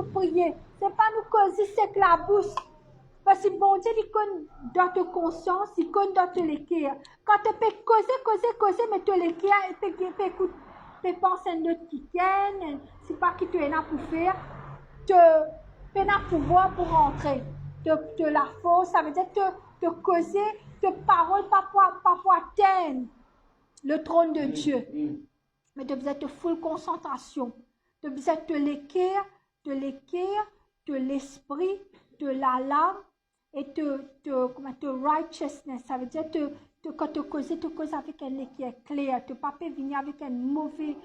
nous prier. C'est pas nous causer cette la bouche. Parce que bon Dieu, il connaît dans ta conscience, il connaît dans ta l'équerre. Quand tu peux causer, mais tu l'équerre, et tu penses à notre week-end, c'est pas qui tu es là pour faire, tu as pouvoir pour rentrer. De la force, ça veut dire te causer, te parole, pas pour atteindre le trône de Dieu. Mais tu as besoin de full concentration. Tu as besoin de l'équerre, de l'esprit, de la langue, et de righteousness, ça veut dire quand tu causes avec un équerre clair, tu ne peux pas venir avec un mauvais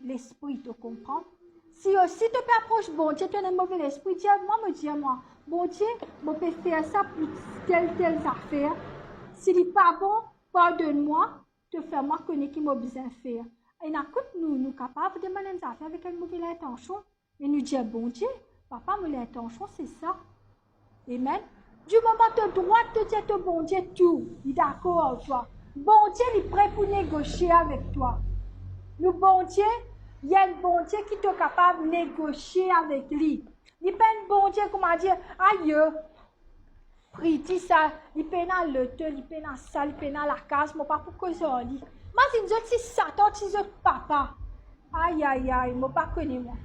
esprit, tu comprends? Si tu peux approcher bon Dieu, tu as un mauvais esprit, dis-moi, bon Dieu, je peux faire ça pour telle affaire. S'il n'est pas bon, pardonne-moi, te fais moi connaître qui m'a besoin de faire. Et nous sommes capables de demander des affaires avec une mauvaise intention. Et nous disons, bon Dieu, papa, mon intention, c'est ça. Amen. Du moment que tu as le droit de dire au bon Dieu tout, il est d'accord avec toi. Bon Dieu, il est prêt pour négocier avec toi. Le bon Dieu, il y a un bon Dieu qui est capable de négocier avec lui. Il n'est pas un bon Dieu qui m'a dit, aïe, prie, dis ça, il peut dans le te, il peut dans la salle, il peut dans la case, mais pas pour causer en lit. Moi, si Satan, si je papa, aïe, je ne pas connais moi.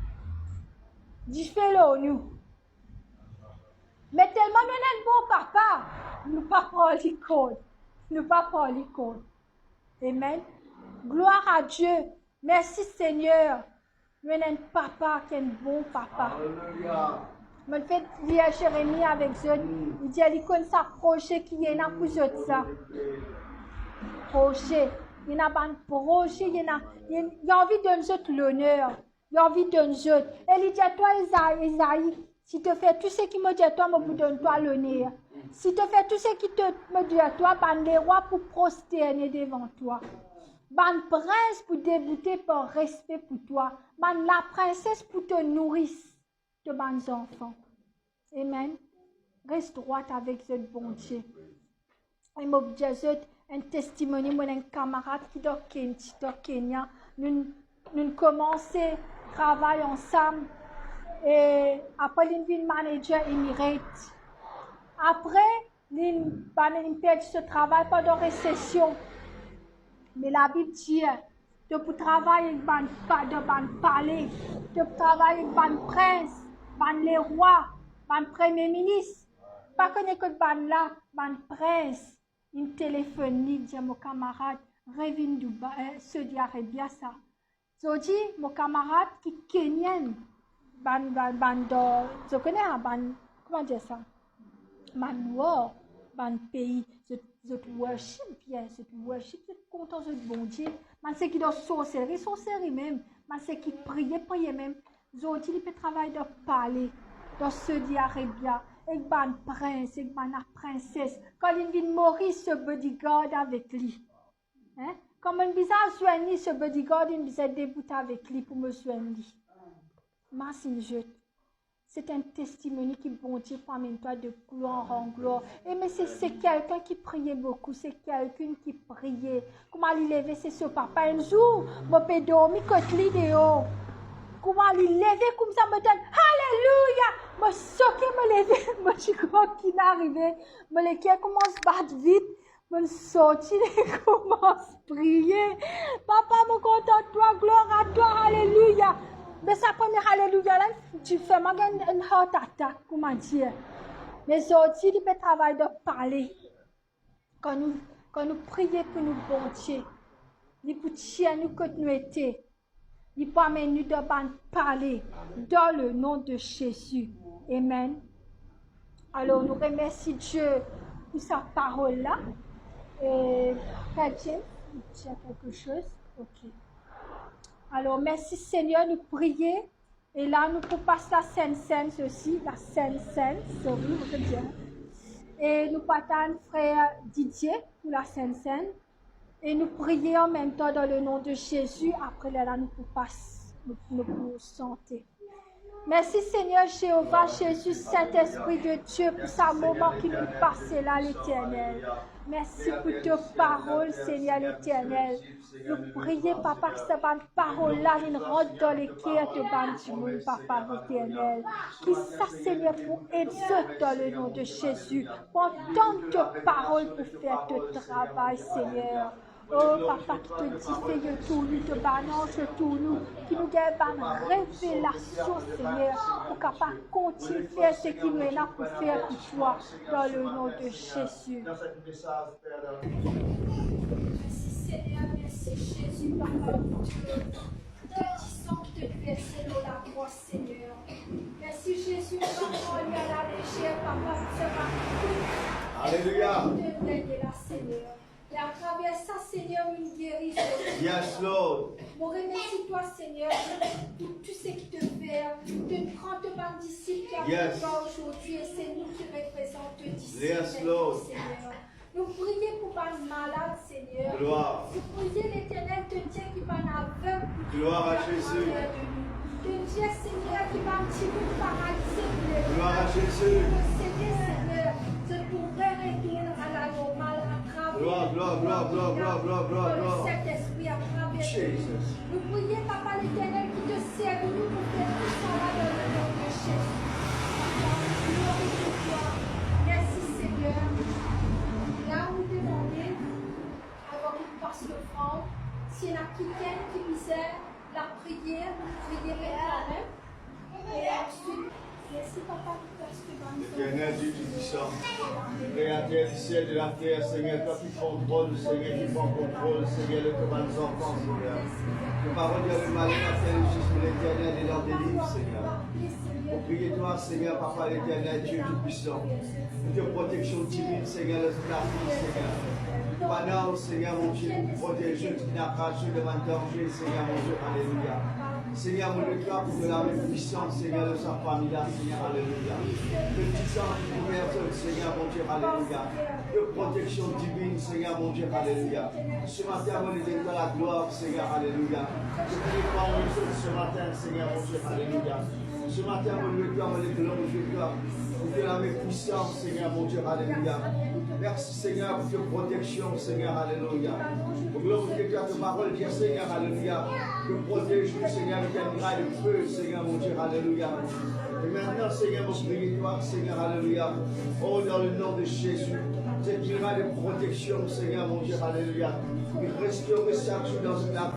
Dis, fais-le, nous. Mais tellement nous sommes bon papa, nous ne pas prendre l'icône. Nous ne pas prendre l'icône. Amen. Gloire à Dieu. Merci Seigneur. Nous sommes un papa qui est un bon papa. Je me fais lire Jérémie avec eux. Il dit l'icône ça projet qui est là pour eux ça. Projet. Il y a un projet. Il y a envie de nous autres l'honneur. Il y a envie de nous autres. Et il dit à toi Isaïe. Si tu fais tout ce qui me dit à toi, je vous donne toi l'honneur. Si tu fais tout ce qui me dit à toi, ben les rois pour prosterner devant toi. Ben prince pour débuter par respect pour toi. Ben la princesse pour te nourrir de bons enfants. Amen. Reste droite avec ce bon Dieu. Et moi, j'ai un testimony, moi, un camarade qui est au Kenya. Nous commençons à travailler ensemble. Et après, il devient manager Emirates. Après, il perd ce travail pendant la récession. Mais la Bible dit, tu peux travailler avec un palais, tu peux travailler avec un prince, les rois, un premier ministre. Pas que un prince, il téléphone, il dit à mon camarade, reviens Dubaï, Saudi Arabie, ça. Je dis, mon camarade qui est kenyan. Je connais comment dire ça? Noir, pays, je worship bien, je content de bon Dieu. Man c'est qui doit sorcerie même, man c'est qui prier même. Je dis, il peut travailler dans le palais, dans Saudi Arabie, avec ban prince, avec ban princesse. Quand il vient mourir, ce bodyguard avec lui. Hein? Comme un bizarre soigner ce bodyguard, il vient débuter avec lui pour me soigner. C'est un testimony qui bon Dieu pour amener toi de gloire en gloire. Et mais c'est quelqu'un qui priait beaucoup, c'est quelqu'un qui priait. Comment il levait c'est ce papa un jour, mon père dormi côté l'idéo. Comment il levait comme ça me donne Alléluia. Moi soqué me lever, moi je crois qu'il est arrivé. Mais les cœurs commencent à battre vite. Mon sorti commence à prier. Papa me contente toi, gloire à toi, Alléluia. Mais sa première alléluia, là, tu fais une heart attack, comment dire. Mais aujourd'hui, il peut travailler de parler. Quand nous prions pour nous bon Dieu, il peut tirer nous que nous étions. Il peut amener nous de parler dans le nom de Jésus. Amen. Alors, nous remercions Dieu pour sa parole-là. Et, Dieu, tu as quelque chose? Ok. Alors, merci Seigneur, nous prions. Et là, nous pouvons passer la Sainte aussi, la Sainte, sorry, je veux dire. Et nous partons frère Didier pour la Sainte. Et nous prions en même temps dans le nom de Jésus. Après là, nous pouvons passer, nous pouvons santé. Merci Seigneur Jéhovah, Jésus, Saint-Esprit de Dieu, pour ce moment qui nous passe là, l'Éternel. Merci pour ta parole, Seigneur l'Éternel. Nous prions, Papa, que cette parole-là nous rentre dans les cœurs de Banjimoun, Papa l'Éternel. Qui ça, Seigneur, pour exaucer dans le nom de Jésus, pour entendre ta parole pour faire ton travail, Seigneur. Oh, Papa, qui te dit, Seigneur, tout nous, te balance tout nous, qui nous donne une révélation, Seigneur, pour capable continuer à faire ce qu'il nous est là pour faire pour toi, dans le nom de Jésus. Merci, Seigneur, merci, Jésus, Papa, pour Dieu. Te disons que te verser dans la croix, Seigneur. Merci, Jésus, pour prendre à la légère, Papa, pour ce matin. Alléluia. Te donner là, Seigneur. Et à travers ça, Seigneur, nous guéris. Yes, Lord. Je remercie toi, Seigneur, pour tout ce qui te fait. De prendre de disciples qui Yes. toi aujourd'hui. Et c'est nous qui représentons tes disciples. Yes, Lord. Seigneur. Nous prions pour les malades, Seigneur. Gloire. Nous prions l'Éternel, te dire qui va en aveugle. Gloire à Jésus. Te dire, Seigneur, qui va un petit peu paralysé. Gloire à Jésus. Seigneur, je pourrais retourner à la normale à travers. Gloire, gloire, gloire, gloire, gloire, gloire, gloire, Le gloire. Saint-Esprit à travers. Jesus. Nous prions, Papa l'Éternel, qui te serve nous pour faire tout ça là dans le nom de Jésus. Papa, glorifie toi. Merci, Seigneur. Là où nous demandons, avant qu'il passe le franc, s'il y en a quelqu'un qui disait la prière, nous prierons quand même. Et ensuite, merci, Papa, parce que dans Éternel Dieu Tout-Puissant, Créateur du ciel et de la terre, Seigneur, toi qui contrôles, Seigneur, qui prends contrôle, Seigneur, de tous nos enfants, Seigneur. Que parole de le malin a fait le juste de l'Éternel et leur délivre, Seigneur. Nous prions toi, Seigneur, Papa l'Éternel, Dieu Tout-Puissant. Pour ta protection divine, Seigneur, de ta fille, Seigneur. Pendant, Seigneur, mon Dieu, pour protéger tout qui n'a pas Dieu devant danger, Seigneur, mon Dieu, Alléluia. Seigneur, mon Dieu, pour de l'armée puissante, Seigneur, de sa famille, là, Seigneur, Alléluia. De puissance pour personne, Seigneur, mon Dieu, Alléluia. De protection divine, Seigneur, mon Dieu, Alléluia. Ce matin, mon Dieu, dans la gloire, Seigneur, Alléluia. Je prie pour mon Dieu ce matin, Seigneur, mon Dieu, Alléluia. Ce matin, mon Dieu, mon Dieu, mon Dieu, pour de l'armée puissante, Seigneur, mon Dieu, Alléluia. Merci, Seigneur, pour ta protection, Seigneur, Alléluia. Pour glorifier ta parole, Dieu, Seigneur, Alléluia. Que protège-nous, Seigneur, avec un bras de feu, Seigneur, mon Dieu, Alléluia. Et maintenant, Seigneur, mon prier toi, Seigneur, Alléluia. Oh, dans le nom de Jésus, cette bras de protection, Seigneur, mon Dieu, Alléluia. Et restaurer chaque jour dans la